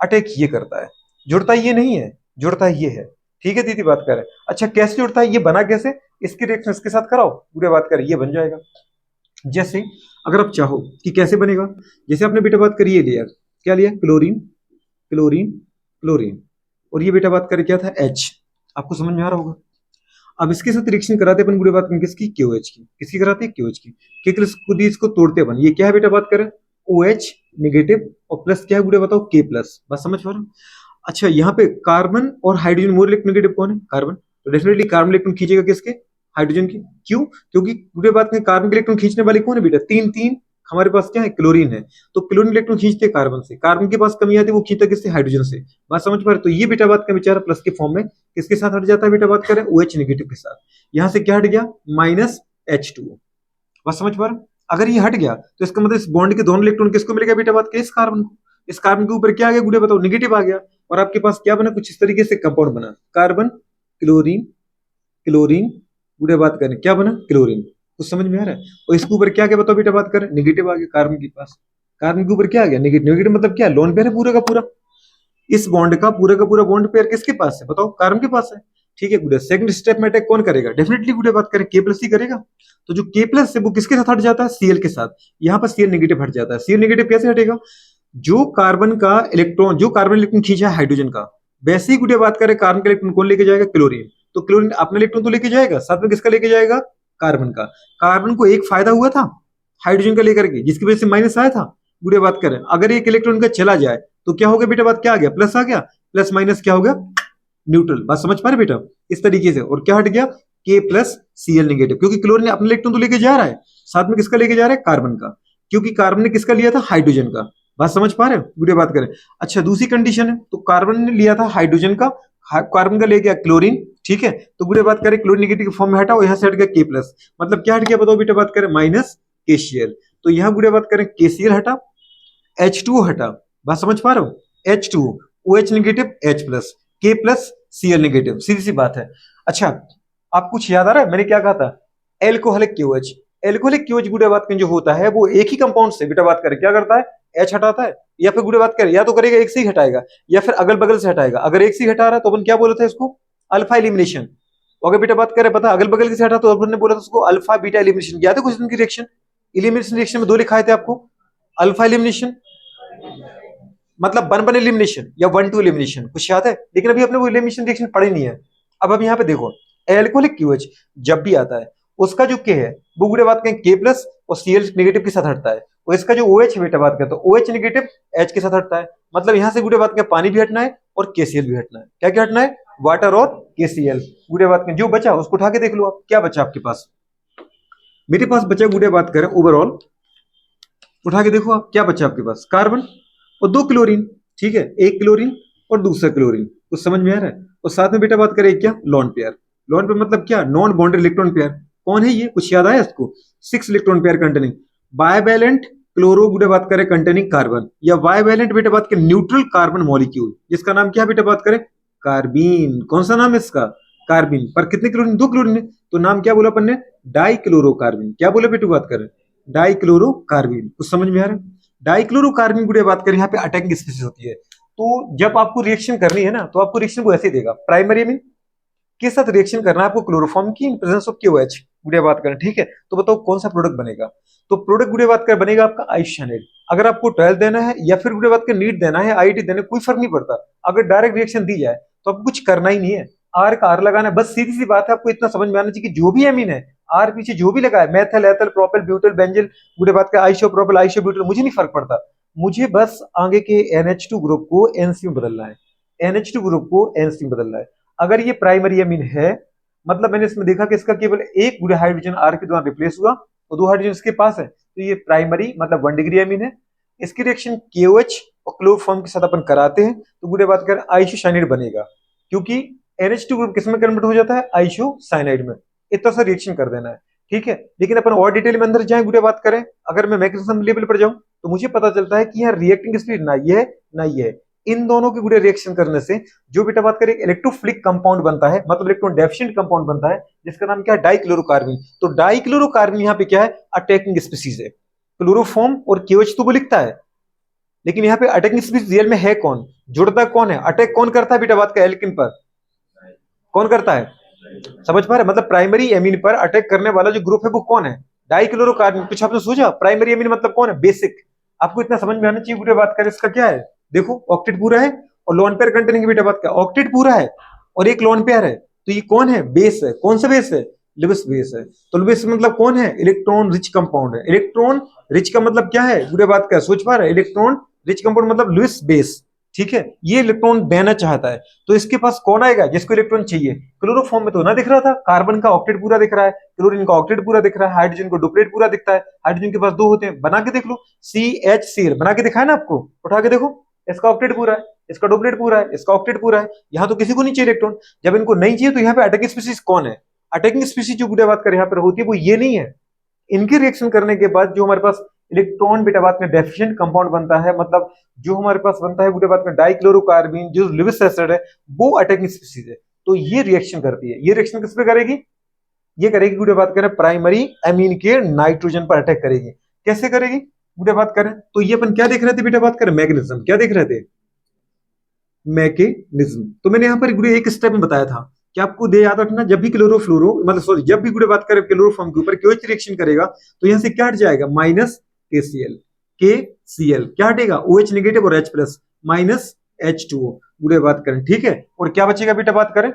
अटैक ये करता है, जुड़ता ये नहीं है, जुड़ता ये है, ठीक है दीदी बात करें। अच्छा कैसे जुड़ता है, ये बना कैसे, इसकी रिएक्शन इसके साथ कराओ पूरे बात करें ये बन जाएगा। जैसे अगर आप चाहो कि कैसे बनेगा, जैसे आपने बेटा बात करी ये लिया, क्या लिया क्लोरीन क्लोरीन क्लोरीन, और ये बेटा बात करें क्या था H, आपको समझ में आ रहा होगा। अब इसके साथ रिएक्शन कराते अपन बुरी बात करें किसकी KOH की, किसकी कराते हैं KOH की, के खुद ही इसको तोड़ते अपन, ये क्या है बेटा बात करें OH नेगेटिव और प्लस क्या है बुरे बताओ K प्लस, बात समझ पा रहे हो। अच्छा यहाँ पे कार्बन और हाइड्रोजन मोर इलेक्ट्रोनेगेटिव कौन है कार्बन, तो डेफिनेटली कार्बन इलेक्ट्रॉन खींचेगा किसके हाइड्रोजन की, क्यों क्योंकि बुरे बात करें कार्बन के इलेक्ट्रॉन खींचने वाले कौन है बेटा तीन तीन, हमारे पास क्या है क्लोरीन है, तो क्लोरीन इलेक्ट्रॉन खींचते कार्बन से, कार्बन के पास कमी आती है वो खींचता किससे हाइड्रोजन से, बात समझ पा रहे, तो ये बेटा बात का बेचारा प्लस के फॉर्म में किसके साथ हट जाता है बेटा बात करें OH नेगेटिव के साथ, यहां से क्या हट गया माइनस H2O, बात समझ पा रहे, अगर ये हट गया तो इसका मतलब इस बॉन्ड के दोनों इलेक्ट्रॉन किसको मिलेगा बेटा बात के इस कार्बन को, इस कार्बन के ऊपर क्या आ गया गुड़े बताओ नेगेटिव आ गया, और आपके पास क्या बना कुछ इस तरीके से कंपाउंड बना कार्बन क्लोरीन क्लोरीन, गुड़े बात करें क्या बना क्लोरीन, कुछ समझ में आ रहा है, और इसके ऊपर क्या क्या बताओ बेटा बात करें नेगेटिव आ गया कार्बन के पास, कार्बन के ऊपर क्या आ गया नेगेटिव, नेगेटिव मतलब क्या लोन पेयर है पूरा का पूरा, इस बॉन्ड का पूरा बॉन्ड पेयर किसके पास है बताओ कार्बन के पास है, ठीक है गुड़े। सेकंड स्टेप में अटैक कौन करेगा, डेफिनेटली गुड़े बात करें K प्लस ही करेगा, तो जो K प्लस है वो किसके साथ हट जाता है Cl के साथ, यहाँ पर Cl नेगेटिव हट जाता है, Cl नेगेटिव कैसे हटेगा, जो कार्बन का इलेक्ट्रॉन जो कार्बन इलेक्ट्रॉन खींचा है हाइड्रोजन का, वैसे ही गुड़े बात करें कार्बन का इलेक्ट्रॉन कौन लेके जाएगा क्लोरीन, तो क्लोरीन अपने इलेक्ट्रॉन तो लेके जाएगा, साथ में किसका लेके जाएगा कार्बन का, कार्बन को एक फायदा हुआ था हाइड्रोजन का लेकर के जिसकी वजह से माइनस आया था, गुड़े बात करें अगर एक इलेक्ट्रॉन का चला जाए तो क्या हो गया बेटा बात क्या आ गया प्लस आ गया, प्लस माइनस क्या हो गया न्यूट्रल, बात समझ पा रहे बेटा इस तरीके से, और क्या हट गया K प्लस Cl नेगेटिव, क्योंकि क्लोरीन अपने इलेक्ट्रॉन तो लेके जा रहा है, साथ में किसका लेके जा रहा है कार्बन का, क्योंकि कार्बन ने किसका लिया था हाइड्रोजन का, बात समझ पा रहे हो बुरी बात करें। अच्छा दूसरी कंडीशन है, तो कार्बन ने लिया था हाइड्रोजन का, कार्बन का ले गया क्लोरीन, ठीक है, तो बुरे बात करें क्लोरीन नेगेटिव फॉर्म में हटाओ, यहाँ से हट गया K प्लस, मतलब क्या हट गया बताओ बेटा बात करें माइनस KCl, तो यहाँ बुरे बात करें KCl हटा H2O हटा, बात समझ पा रहे हो H2O OH negative H plus K plus Cl negative, सीधी सी बात है। अच्छा आप कुछ याद आ रहा है मैंने क्या कहा था, एल्कोहलिक KOH, एल्कोहलिक KOH गुड़े बात करें जो होता है वो एक ही कंपाउंड से बेटा बात करें क्या करता है H हटाता है, या फिर गुड़े बात करें या तो करेगा एक से ही हटाएगा या फिर अगल बगल से हटाएगा, अगर एक से ही हटा रहा है तो अपन क्या बोलते हैं इसको अल्फा एलिमिनेशन, अगर बेटा बात करें पता अगल बगल से हटा तो अपन ने बोला था उसको अल्फा बीटा एलिमिनेशन, याद है कुछ दिन की रिएक्शन एलिमिनेशन रिएक्शन में 2 लिखाए थे आपको, अल्फा एलिमिनेशन मतलब 1-1 एलिमिनेशन या 1-2 एलिमिनेशन, कुछ याद है, लेकिन अभी अपने वो एलिमिनेशन रिएक्शन पढ़ी नहीं है। अब यहाँ पे देखो एल्कोहलिक KOH जब भी आता है उसका जो K है वो गुड़े बात करें K प्लस और Cl नेगेटिव के साथ हटता है, और इसका जो OH बेटा बात करें तो OH नेगेटिव H के साथ हटता है, मतलब यहाँ से गुड़े बात करें पानी भी हटना है और KCl भी हटना है, क्या क्या हटना है वाटर और KCl, गुड़े बात करें जो बचा उसको उठा के देख लो आप क्या बचा आपके पास, मेरे पास बचा गुड़े बात करें ओवरऑल उठा के देखो आप क्या बचा आपके पास कार्बन और 2 क्लोरीन, ठीक है एक क्लोरीन और दूसरा क्लोरीन, कुछ समझ में आ रहा है, और साथ में बेटा बात करें क्या लॉन पेयर, लॉन पेयर मतलब क्या नॉन बॉन्डेड इलेक्ट्रॉन पेयर, कौन है ये कुछ याद आया इसको 6 इलेक्ट्रॉन पेयर कंटेनिंग बायवैलेंट क्लोरो बेटा बात करें कंटेनिंग कार्बन, या वाइवेलेंट बेटा बात करें न्यूट्रल कार्बन मॉलिक्यूल, जिसका नाम क्या बेटा बात करें कार्बीन। कौन सा नाम है इसका? कार्बिन। पर कितने क्लोरीन? 2 क्लोरीन है, तो नाम क्या बोला अपन ने? डाइक्लोरोकार्बिन। क्या बोला बेटू बात करें? डाइक्लोरोकार्बिन। कुछ समझ में आ रहा है? डाइक्लोरोकार्बिन की बात करें, यहाँ पे अटैकिंग स्पीशीज होती है। तो जब आपको रिएक्शन करनी है ना, तो आपको रिएक्शन को ऐसे देगा, प्राइमरी अमीन के साथ रिएक्शन करना है आपको क्लोरोफॉर्म की इन प्रेजेंस ऑफ KOH गुड़िया बात करें, ठीक है। तो बताओ कौन सा प्रोडक्ट बनेगा? तो प्रोडक्ट गुड़िया बात कर बनेगा आपका आइसोसाइनाइड। अगर आपको 12 देना है या फिर गुड़िया बात कर नीट देना है, IIT देना है, कोई फर्क नहीं पड़ता। अगर डायरेक्ट रिएक्शन दी जाए तो आपको कुछ करना ही नहीं है, आर का आर लगाना है, बस सीधी सी बात है। आपको इतना समझ में आना चाहिए कि जो भी एमीन है, आर पीछे जो भी लगा है, मेथल, एथल, प्रोपेल, ब्यूटल, बेंजिल, गुड़िया बात कर आइसो प्रोपेल, आइसो ब्यूटल, मुझे नहीं फर्क पड़ता। मुझे बस आगे के NH2 ग्रुप को NC में बदलना है, NH2 ग्रुप को NC में बदलना है। अगर ये प्राइमरी अमीन है, मतलब मैंने इसमें देखा कि इसका केवल एक गुड़े हाइड्रोजन आर के द्वारा रिप्लेस हुआ और 2 हाइड्रोजन इसके पास है, तो ये प्राइमरी मतलब 1 डिग्री अमीन है। इसकी रिएक्शन KOH और क्लोरोफॉर्म के साथ अपन कराते हैं तो गुड़े बात कर आइसोसाइनाइड बनेगा, क्योंकि NH2 ग्रुप किसमें कन्वर्ट हो जाता है? आइसोसाइनाइड में। इतना सा रिएक्शन कर देना है, ठीक है। लेकिन अपन और डिटेल में अंदर जाए गुड़े बात करें, अगर मैं मैग्नीशियम लेवल पर जाऊं तो मुझे पता चलता है कि यहाँ रिएक्टिंग स्पीड ना ये है ना ये है। इन दोनों के गुड़े रिएक्शन करने से जो बेटा बात करें इलेक्ट्रोफिलिक कंपाउंड बनता है, मतलब इलेक्ट्रॉन डेफिशिएंट कंपाउंड बनता है, जिसका नाम क्या है? डाइक्लोरोकार्बिन। तो डाइक्लोरोकार्बिन यहाँ पे क्या है? अटैकिंग स्पीशीज है। क्लोरोफॉर्म और KOH तो वो लिखता है, लेकिन यहाँ पे अटैकिंग स्पीशीज रियल में है कौन? जुड़ता कौन है? अटैक कौन करता है बेटा बात का एल्किन पर? कौन करता है? समझ पा रहे? मतलब प्राइमरी एमीन पर अटैक करने वाला जो ग्रुप है वो कौन है? डाइक्लोरोकार्बिन। कुछ आपने सोचा प्राइमरी एमीन मतलब कौन है? बेसिक। आपको इतना समझ में आना चाहिए बेटा बात करें इसका क्या है। देखो ऑक्टेट पूरा है और लोन पेयर कंटेनिंग बेटा बात का ऑक्टेट पूरा है और एक लोन पेयर है, तो ये कौन है? बेस है। कौन सा बेस है? लिविस बेस है। तो लिविस मतलब कौन है? इलेक्ट्रॉन रिच कंपाउंड है। इलेक्ट्रॉन रिच का मतलब क्या है बुरे बात का? सोच पा रहे? इलेक्ट्रॉन रिच कंपाउंड मतलब लुइस बेस, ठीक है। ये इलेक्ट्रॉन देना चाहता है, तो इसके पास कौन आएगा? जिसको इलेक्ट्रॉन चाहिए। क्लोरोफॉर्म में तो ना दिख रहा था, कार्बन का ऑक्टेट पूरा दिख रहा है, क्लोरीन का ऑक्टेट पूरा दिख रहा है, हाइड्रोजन को डुप्लेट पूरा दिखता है। हाइड्रोजन के पास 2 होते हैं, बना के देख लो, CHCl बना के दिखाया ना आपको, उठा के देखो। इसका ऑक्टेट पूरा है, इसका डुप्लेट पूरा है, इसका ऑक्टेट पूरा है। यहाँ तो किसी को नहीं चाहिए इलेक्ट्रॉन। जब इनको नहीं चाहिए तो यहाँ पे अटैकिंग स्पीशीज कौन है? अटैकिंग स्पीशीज जो गुड़िया बात कर यहाँ पर होती है वो ये नहीं है। इनके रिएक्शन करने के बाद जो हमारे पास इलेक्ट्रॉन बेटा बात में डेफिशिएंट कंपाउंड बनता है, मतलब जो हमारे पास बनता है बेटा बात में डाइक्लोरोकार्बिन, जो लिविस एसिड है, वो अटैकिंग स्पीशीज है। तो ये रिएक्शन करती है। ये रिएक्शन किस पे करेगी? ये करेगी गुड़े बात करें प्राइमरी अमीन के नाइट्रोजन पर अटैक करेगी। कैसे करेगी गुड़े बात करें? तो ये अपन क्या देख रहे थे बेटा बात करें? मैकेनिज्म। क्या देख रहे थे? मैकेनिज्म। तो मैंने यहाँ पर गुड़े एक स्टेप में बताया था कि आपको दे याद रखना, जब भी क्लोरोफ्लोरो मतलब सॉरी जब भी गुड़े बात करें क्लोरोफॉर्म के ऊपर KOH रिएक्शन करेगा तो यहाँ से क्या हट जाएगा? Minus KCl। KCl क्या हटेगा? OH नेगेटिव और H प्लस माइनस H2O गुड़े बात करें, ठीक है। और क्या बचेगा बेटा बात करें?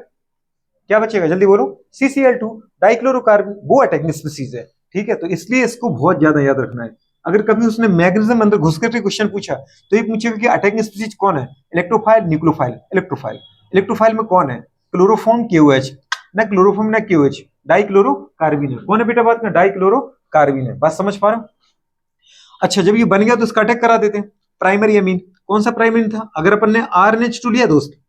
क्या बचेगा जल्दी बोलो? CCl2 डाइक्लोरोकार्बन, वो अटैकिंग स्पीशीज है, ठीक है। तो इसलिए इसको बहुत ज्यादा याद रखना है। अगर कभी उसने मैग्नीशियम अंदर घुस करके क्वेश्चन पूछा तो ये पूछेगा कि अटैकिंग स्पीशीज कौन है? Electrophile, nucleophile. इलेक्ट्रोफाइल, इलेक्ट्रोफाइल में कौन है? Chloroform, KOH। ना क्लोरोफॉर्म ना KOH, डाइक्लोरोकार्बिन है। कौन है बेटा बात में? डाइक्लोरोकार्बिन है। बात समझ पा रहे हो? अच्छा, जब ये बन गया तो इसका अटैक करा देते हैं प्राइमरी अमीन। कौन सा प्राइमरी था? अगर अपन ने RNH2 लिया दोस्त,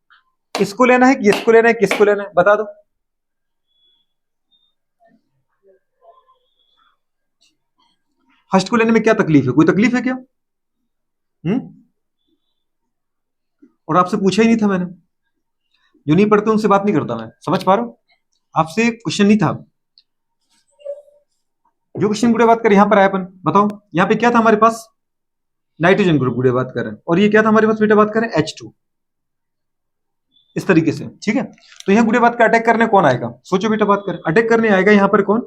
इसको लेना है कि इसको लेना है, किसको लेना है बता दो। फर्स्ट को लेने में क्या तकलीफ है? कोई तकलीफ है क्या? और आपसे पूछा ही नहीं था मैंने। जो नहीं पढ़ते उनसे बात नहीं करता मैं, समझ पा रहे हो? आपसे क्वेश्चन नहीं था। जो क्वेश्चन गुड़े बात कर यहाँ पर आया अपन, बताओ यहाँ पे क्या था हमारे पास? नाइट्रोजन ग्रुप गुड़े बात करें, और ये क्या था हमारे पास बेटा बात करें? H2। इस तरीके से, ठीक है। तो यहाँ गुड़े बात का अटैक करने कौन आएगा? सोचो बेटा बात करें, अटैक करने आएगा यहाँ पर कौन?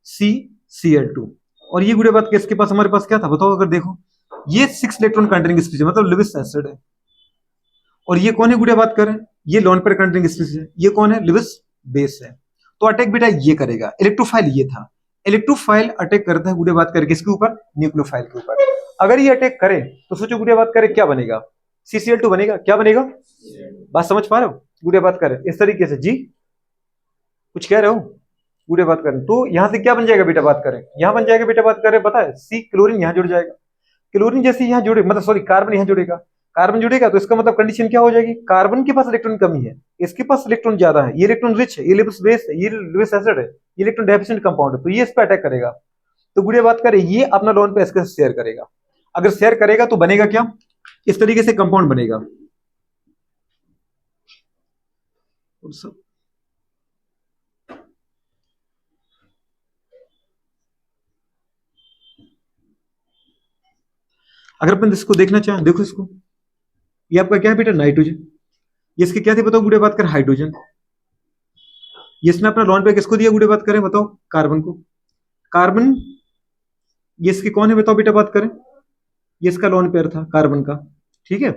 CCl2। और ये गुड़े बात किसके पास हमारे पास क्या था बताओ? अगर देखो ये 6 इलेक्ट्रॉन कंटेनिंग स्पीशीज मतलब लिविस एसिड है, और ये कौन है गुड़िया बात करें? ये लोन पेयर कंटेनिंग स्पीशीज है। ये कौन है? लिविस बेस है। तो अटैक बेटा ये करेगा। इलेक्ट्रोफाइल ये था, इलेक्ट्रोफाइल अटैक करता है गुड़िया बात करके किसके ऊपर? न्यूक्लियोफाइल के ऊपर। अगर ये अटैक करे तो सोचो गुड़िया बात करे क्या बनेगा? CCl2 बनेगा। क्या बनेगा? बात समझ पा रहे हो? गुड़िया बात करें इस तरीके से, जी कुछ कह रहे हो? गुड़िया बात करें तो यहां से क्या बन जाएगा बेटा बात करें? यहां बन जाएगा बेटा बात करें पता है? C क्लोरीन यहां जुड़ जाएगा। क्लोरीन जैसे यहाँ जुड़े मतलब सॉरी कार्बन यहाँ जुड़ेगा, कार्बन जुड़ेगा तो इसका मतलब कंडीशन क्या हो जाएगी? कार्बन के पास इलेक्ट्रॉन कमी है, इसके पास इलेक्ट्रॉन ज्यादा है। ये इलेक्ट्रॉन रिच है, ये लिविस बेस है, ये लिविस एसिड है, ये इलेक्ट्रॉन डेफिशिएंट कंपाउंड है, तो ये इस पर अटैक करेगा। तो गुड़िया बात करें ये अपना लोन पे इसके शेयर करेगा। अगर शेयर करेगा तो बनेगा क्या, इस तरीके से कंपाउंड बनेगा। अगर अपन इसको देखना चाहें, देखो इसको, ये आपका क्या है बेटा, नाइट्रोजन। ये इसके क्या थे बताओ गुड़े बात करें, हाइड्रोजन। ये इसने अपना लॉन्च पैर किसको दिया गुड़े बात करें, बताओ, कार्बन को। कार्बन ये इसके कौन है बताओ बेटा, बात करें, ये इसका लॉन्च पेयर था कार्बन का, ठीक है।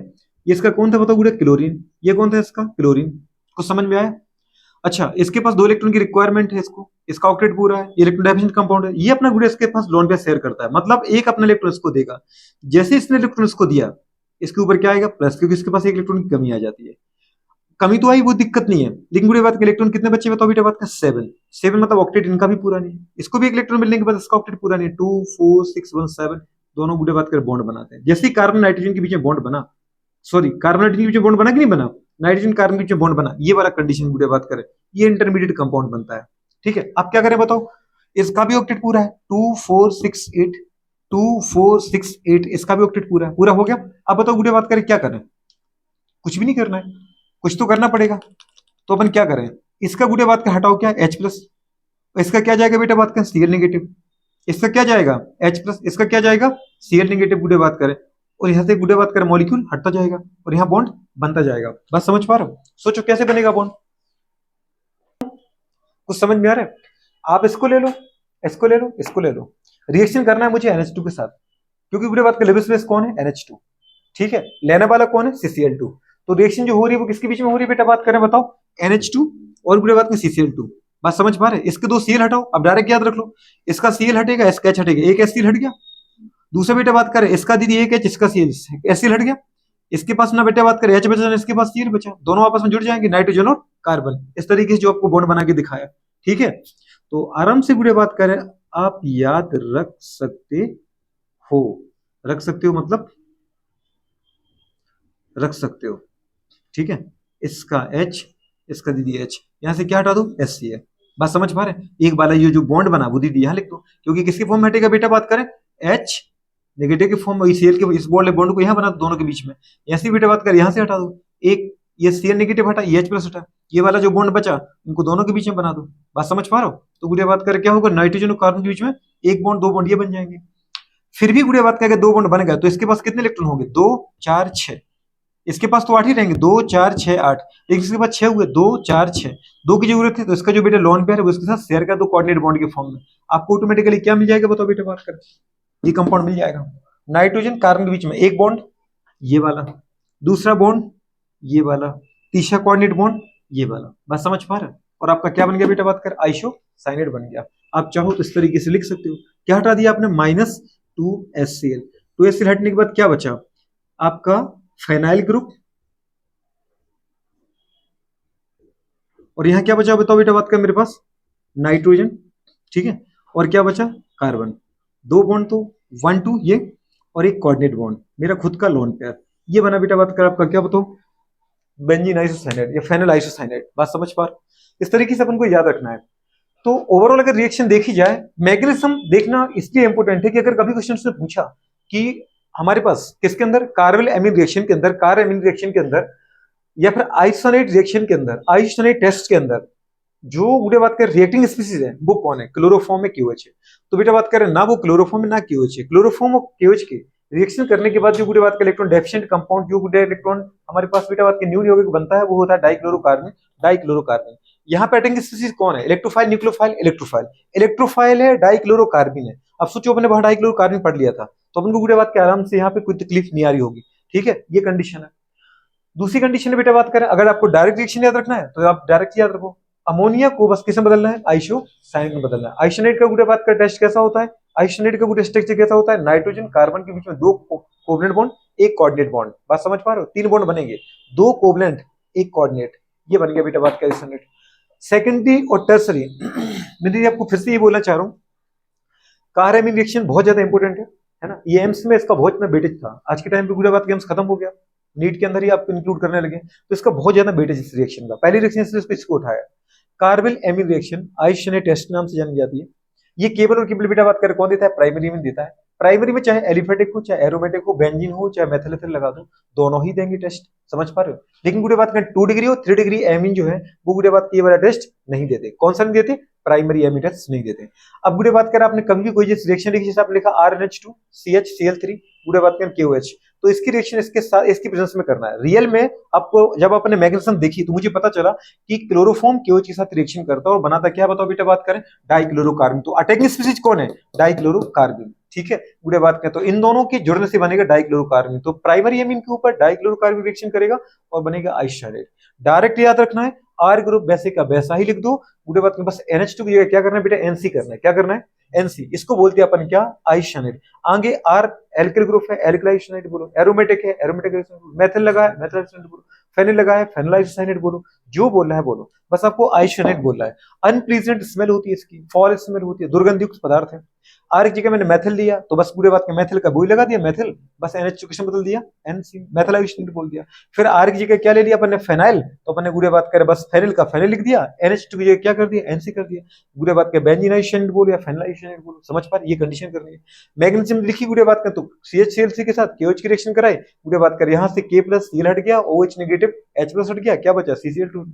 ये इसका कौन था बताओ गुड़े, क्लोरीन। ये कौन था इसका, क्लोरीन। कुछ समझ में आया? अच्छा, इसके पास 2 इलेक्ट्रॉन की रिक्वायरमेंट है, इसको, इसका ऑक्टेट पूरा है, इलेक्ट्रॉन डेफिशिएंट कंपाउंड है। ये अपना गुड़े इसके पास लोन पे शेयर करता है, मतलब एक अपना इलेक्ट्रॉन इसको देगा। जैसे इसने इलेक्ट्रॉन इसको दिया, इसके ऊपर क्या आएगा, प्लस, क्योंकि इसके पास एक इलेक्ट्रॉन की कमी आ जाती है। कमी तो आई, वो दिक्कत नहीं है, लेकिन बुरी बात, इलेक्ट्रॉन कितने बच्चे बताओ बेटा, बात का 7। 7 मतलब ऑक्टेट इनका भी पूरा नहीं है, इसको भी एक इलेक्ट्रॉन मिलने के बाद इसका ऑक्टेट पूरा नहीं है। 2 4 6 1 7 दोनों बुढ़े बात कर बॉन्ड बनाते हैं। जैसे ही कार्बन नाइट्रोजन के बीच में बॉन्ड बना, सॉरी, कार्बन नाइट्रोजन के बीच में बॉन्ड बना कि नहीं बना, नाइट्रोजन कार्बन के बीच में बॉन्ड बना, ये वाला कंडीशन बुढ़े बात करें, ये इंटरमीडिएट कंपाउंड बनता है, ठीक है। अब क्या करें बताओ, इसका भी ऑक्टेट पूरा है, 2 4 6 8, 2 4 6 8, इसका भी ऑक्टेट पूरा है, पूरा हो गया। अब बताओ बुढ़े बात करें क्या करें, कुछ भी नहीं करना है, कुछ तो करना पड़ेगा। तो अपन क्या करें, इसका गुड़े बात का हटाओ क्या, H प्लस, इसका क्या जाएगा बेटा बात का, Cl नेगेटिव। इसका क्या जाएगा, H प्लस, इसका क्या जाएगा, Cl नेगेटिव गुड़े बात करें, और यहां से गुड़े बात करें मॉलिक्यूल हटता जाएगा और यहाँ बॉन्ड बनता जाएगा। बस समझ पा रहे हो, सोचो कैसे बनेगा बॉन्ड, कुछ समझ में आ रहा है? आप इसको ले लो, इसको ले लो, इसको ले लो, रिएक्शन करना है मुझे NH2 के साथ, क्योंकि गुड़े बात का लेविस बेस कौन है, NH2, ठीक है। लेने वाला कौन है, CCl2। तो रिएक्शन जो हो रही है वो किसके बीच में हो रही है बेटा, बात करें बताओ, NH2 और बुरे बात में CCl2। बात समझ पा रहे, इसके 2 Cl हटाओ, अब डायरेक्ट याद रख लो, इसका Cl हटेगा, इसका H हटेगा, एक Cl हट गया। दूसरा बेटा बात करें, इसका दीदी एक H, इसका Cl हट गया। इसके पास ना बेटा बात करें H बचा, इसके पास Cl बचा, दोनों आपस में जुड़ जाएंगे, नाइट्रोजन और कार्बन, इस तरीके से जो आपको बॉन्ड बना के दिखाया, ठीक है। तो आराम से बुरे बात करें, आप याद रख सकते हो, रख सकते हो मतलब रख सकते हो, ठीक है। इसका H, इसका दीदी H, यहां से क्या हटा दो, HCl। बात समझ पा रहे, एक बाला ये जो बॉन्ड बना वो दीदी यहां लिख दो, क्योंकि किसके फॉर्म में हटेगा बेटा, बात करें H नेगेटिव के फॉर्म में, Cl के इस बॉन्ड को यहां बना दो दोनों के बीच में, ऐसी बेटा बात करें यहां से हटा दो एक, ये Cl नेगेटिव हटा, ये H प्लस हटा, ये वाला जो बॉन्ड बचा इनको दोनों के बीच में बना दो। बात समझ पा रहे हो? तो गुड़िया बात करें क्या होगा, नाइट्रोजन और कार्बन के बीच में एक बॉन्ड, 2 बॉन्ड ये बन जाएंगे। फिर भी गुड़िया बात करें 2 बॉन्ड बन गए तो इसके पास कितने इलेक्ट्रॉन होंगे, 2 4 6, इसके पास तो 8 ही रहेंगे, 2 4 6 8, लेकिन इसके पास 6 हुए, 2 4 6, 2 की जरूरत है, तो इसका जो बेटा लॉन पेयर है वो इसके साथ शेयर कर दो कोऑर्डिनेट बॉन्ड के फॉर्म में, आपको ऑटोमेटिकली क्या मिल जाएगा बताओ बेटा, बात कर, ये कंपाउंड मिल जाएगा। नाइट्रोजन कार्बन के बीच में एक बॉन्ड, ये वाला, दूसरा बॉन्ड ये वाला, तीसरा कोऑर्डिनेट बॉन्ड ये वाला। बात समझ पा रहे, और आपका क्या बन गया बेटा, बात कर, आइसोसाइनेट बन गया। आप चाहो तो इस तरीके से लिख सकते हो, क्या हटा दिया आपने, -2HCl। 2HCl हटने के बाद क्या बचा आपका, फेनाइल ग्रुप, और यहां क्या बचा बताओ बेटा, बात कर मेरे पास, नाइट्रोजन, ठीक है, और क्या बचा, कार्बन। 2 बॉन्ड तो 1 2 ये, और एक कोऑर्डिनेट बॉन्ड मेरा खुद का लोन पेयर, ये बना बेटा बात कर आपका, क्या बताओ, बेंजीन आइसोसाइनेट या फेनल आइसोसाइनेट। बात समझ पा, इस तरीके से अपन को याद रखना है। तो ओवरऑल अगर रिएक्शन देखी जाए, मैग्नीशियम देखना इसलिए इंपॉर्टेंट है कि अगर कभी क्वेश्चन से पूछा कि हमारे पास किसके अंदर, कार्बल एमीन रिएक्शन के अंदर, कार एमीन रिएक्शन के अंदर, या फिर आइसोनेट रिएक्शन के अंदर, आइसोनेट टेस्ट के अंदर जो बेटा बात करें रिएक्टिंग स्पीसीज है वो कौन है, क्लोरोफॉर्म में क्यूएच है। तो बेटा बात करें ना वो क्लोरोफॉर्म में ना क्यूएच है, क्लोरोफॉर्म और क्यूएच के रिएक्शन करने के बाद जो बेटा बात का इलेक्ट्रॉन डेफिशिएंट कंपाउंड, जो बेटा इलेक्ट्रॉन हमारे पास बेटा बात के न्यून यौगिक बनता है वो होता है डाइक्लोरोकार्बन। डाइक्लोरोकार्बन यहाँ पे अटेंगिंग स्पीसीज कौन है, इलेक्ट्रोफाइल, न्यूक्लियोफाइल, इलेक्ट्रोफाइल। इलेक्ट्रोफाइल है, डाइक्लोरोकार्बन है। अब सोचो अपने बाहर डाइक्लोरोकार्बन पढ़ लिया था तो अपन को बेटा बात के आराम से यहाँ पे कोई तकलीफ नहीं आ रही होगी, ठीक है, ये कंडीशन है। दूसरी कंडीशन में बेटा बात करें, अगर आपको डायरेक्ट रिएक्शन याद रखना है तो आप डायरेक्ट याद रखो, अमोनिया को बस किसमें बदलना है, आइसोसाइनेट में बदलना है। आइसोनेट का गुड़े बात का टेस्ट कैसा होता है, आइसोनेट का गुड़े स्ट्रक्चर कैसा होता है, नाइट्रोजन कार्बन के बीच में 2 कोवलेंट बॉन्ड, एक कोऑर्डिनेट बॉन्ड। बात समझ पा रहे हो, 3 बॉन्ड बनेंगे, 2 कोवलेंट, एक कोऑर्डिनेट, ये बन गया बेटा बात का आइसोनेट। सेकेंडरी और टर्सरी मैं आपको फिर से ये बोलना चाह रहा हूँ, कार-एमीन रिएक्शन बहुत ज्यादा इंपॉर्टेंट है ना, ये एम्स में इसका बहुत ज्यादा वेटेज था। आज के टाइम पे गुड़े बात के एम्स खत्म हो गया, नीट के अंदर ही आपको इंक्लूड करने लगे, तो इसका बहुत ज्यादा वेटेज इस रिएक्शन का। पहली रिएक्शन से इसको उठाया, कार्बल एमीन रिएक्शन आइसोनेट टेस्ट नाम से जानी जाती है। ये केवल और केवल बेटा बात करें कौन देता है, प्राइमरी एमीन देता है। प्राइमरी में चाहे एलिफेटिक हो, चाहे एरोमेटिक हो, बेंजीन हो, चाहे मेथिल एथिल लगा दो, दोनों ही देंगे टेस्ट। समझ पा रहे हो? लेकिन गुड़े बात करें 2 डिग्री और 3 डिग्री एमीन जो है वो गुड़े बात ये वाला टेस्ट नहीं देते। कौन सा नहीं देते? प्राइमरी एमीन टेस्ट नहीं देते। अब गुड़े बात करें आपने कभी भी कोई रिएक्शन लिखी, जैसे आपने लिखा RNH2 CH Cl3, गुड़े बात करें KOH, तो इसकी रिएक्शन इसके साथ इसकी प्रेजेंस में करना है। रियल में आपको जब आपने मैग्नेटिज्म देखी तो मुझे पता चला कि क्लोरोफॉर्म KOH के साथ रिएक्शन करता है और बनाता क्या, बताओ बेटा बात करें, डाइक्लोरोकार्बन। तो अटैकिंग स्पीशीज कौन है? डाइक्लोरोकार्बन। ठीक है, गुड़े बात करें तो इन दोनों के जुड़ने से बनेगा डाइक्लोरोकार्बन। तो प्राइमरी एमीन के ऊपर डाइक्लोरोकार्बन रिएक्शन करेगा और बनेगा आइसोसाइनेट। डायरेक्ट याद रखना है, आर ग्रुप वैसे का वैसा ही लिख दो। गुड़े बात करें बस NH2 की जगह क्या करना है बेटा? NC करना है। क्या करना है? NC। इसको बोलते हैं अपन क्या? आइसोसाइनेट। आगे R एल्किल ग्रुप है, एल्किल आइसोसाइनेट बोलो। एरोमेटिक है, एरोमेटिक आइसोसाइनेट। मेथिल लगा है, मेथिल आइसोसाइनेट बोलो। फेनिल लगा है, फेनिल आइसोसाइनेट बोलो। जो बोलना है बोलो, बस आपको आइसोसाइनेट बोलना है। अनप्लीजेंट स्मेल होती है इसकी, फॉल स्मेल होती है, दुर्गंधयुक्त पदार्थ है। आर की जगह मैंने मेथिल लिया तो बस पूरे बात में मेथिल का बोई लगा दिया, मेथिल, बस NH2 किसमें बदल दिया? NC, मेथिल आइसोसाइनेट बोल दिया। फिर आर की जगह क्या ले लिया अपन ने? फेनाइल, तो अपन ने गुड़े बात करे बस फेनिल का फेनिल लिख दिया, NH2 की जगह क्या कर दिया? NC कर दिया। गुड़े बात के बेंजीन आइसोसाइनेट बोलो या फेनिल आइसोसाइनेट बोलो। समझ पा रहे? ये कंडीशन करनी है। मैग्नीशियम लिखी गुड़े बात कर तो CHCl3 के साथ KOH की रिएक्शन कराई, गुड़े बात कर यहाँ से K प्लस Cl हट गया, OH नेगेटिव H प्लस हट गया, क्या बचा? CCl2।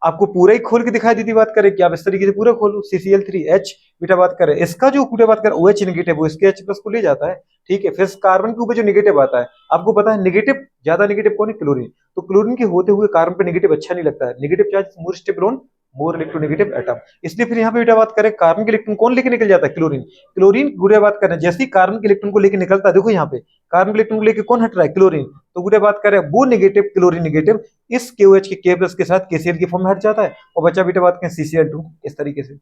आपको पूरा ही खोल के दिखाई देती बात करें कि आप इस तरीके से पूरा खोलो। CCl3H बेटा बात करें, इसका जो पूरे बात करें OH नेगेटिव वो इसके H प्लस को ले जाता है। ठीक है, फिर कार्बन के ऊपर जो नेगेटिव आता है, आपको पता है नेगेटिव, ज्यादा नेगेटिव कौन है? क्लोरीन। तो क्लोरीन के होते हुए कार्बन पे नेगेटिव अच्छा नहीं लगता है। Negative charge more stable on more electronegative atom. इसलिए फिर यहाँ पे बेटा बात करें, कार्बन के इलेक्ट्रॉन कौन लेके निकल जाता है? क्लोरीन। क्लोरीन गुड़े बात करें जैसे ही कार्बन के इलेक्ट्रॉन को लेके निकलता है, देखो यहाँ पे कार्बन के इलेक्ट्रॉन को लेके कौन हट रहा है? क्लोरीन। तो गुड़े बात करें वो नेगेटिव, क्लोरीन नेगेटिव इस KOH के K प्लस के साथ KCl की फॉर्म में हट जाता है और बचा बेटा बात करें CCl2 इस तरीके से।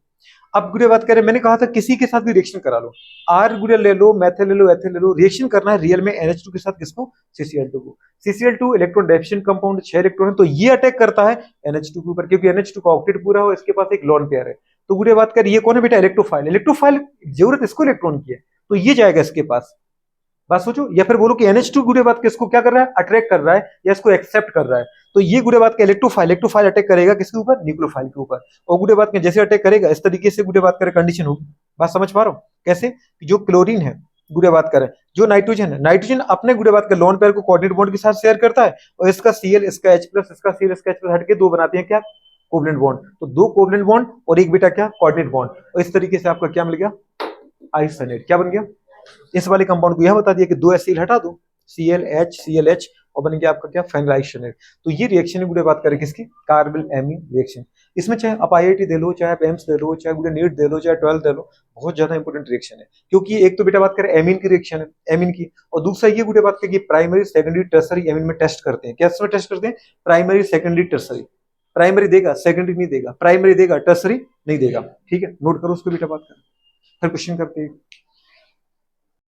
अब गुड़े बात करें, मैंने कहा था किसी के साथ भी रिएक्शन करा लो, आर गुड़े ले लो, मेथिल ले लो, एथिल ले लो, रिएक्शन करना है रियल में NH2 के साथ किसको? CCl2 को। CCl2 electron deficient compound, 6 electron है, तो ये अटैक करता है NH2 के ऊपर, क्योंकि NH2 का ऑक्टेट पूरा हो, इसके पास एक लोन पेयर है। तो गुड़े बात कर ये कौन है बेटा? इलेक्ट्रोफाइल। इलेक्ट्रोफाइल जरूरत इसको इलेक्ट्रॉन की है, तो ये जाएगा इसके पास। बात सोचो, या फिर बोलो कि NH2 गुड़े बात के इसको क्या कर रहा है? अट्रैक्ट कर रहा है या इसको एक्सेप्ट कर रहा है। तो ये गुड़े बात का इलेक्ट्रोफाइल, इलेक्ट्रोफाइल अटैक करेगा किसके ऊपर? न्यूक्लियोफाइल के ऊपर। और गुड़े बात के जैसे अटैक करेगा इस तरीके से गुड़े बात करे कंडीशन होगी। बात समझ पा रहा हूं कैसे? जो क्लोरीन है गुड़े बात करें, जो नाइट्रोजन है, नाइट्रोजन अपने गुड़े बात के लोन पेयर को कोऑर्डिनेट बॉन्ड के साथ शेयर करता है, और इसका Cl, इसका H प्लस, इसका Cl, इसका H प्लस हटके दो बनाते हैं क्या? Covalent bond. तो दो कोवलेंट बॉन्ड और एक बेटा क्या? Coordinate bond. और इस तरीके से आपका क्या मिल गया? आइसोनेट। क्या बन गया? इस वाले कंपाउंड को यह बता दिया कि दो एसिल हटा दो, ClH और बन गया आपका क्या? फेनिल आइसोनेट। तो ये रिएक्शन गुड़े बात करें किसकी? Carbon amine reaction. इसमें चाहे आप IIT दे लो, चाहे आप एम्स दे लो, चाहे गुड़े नीट दे लो, चाहे 12 दे लो, बहुत ज्यादा इंपॉर्टेंट रिएक्शन है। क्योंकि एक तो बेटा बात करें एमीन की रिएक्शन है, एमीन की, और दूसरा ये गुड़े बात करें कि प्राइमरी सेकेंडरी टर्सरी एमीन में टेस्ट करते हैं। कैसे में टेस्ट करते हैं? Primary secondary tertiary. प्राइमरी देगा, सेकेंडरी नहीं देगा, प्राइमरी देगा, टर्सरी नहीं देगा। ठीक है, नोट करो उसको बेटा बात करें। फिर क्वेश्चन करते हैं।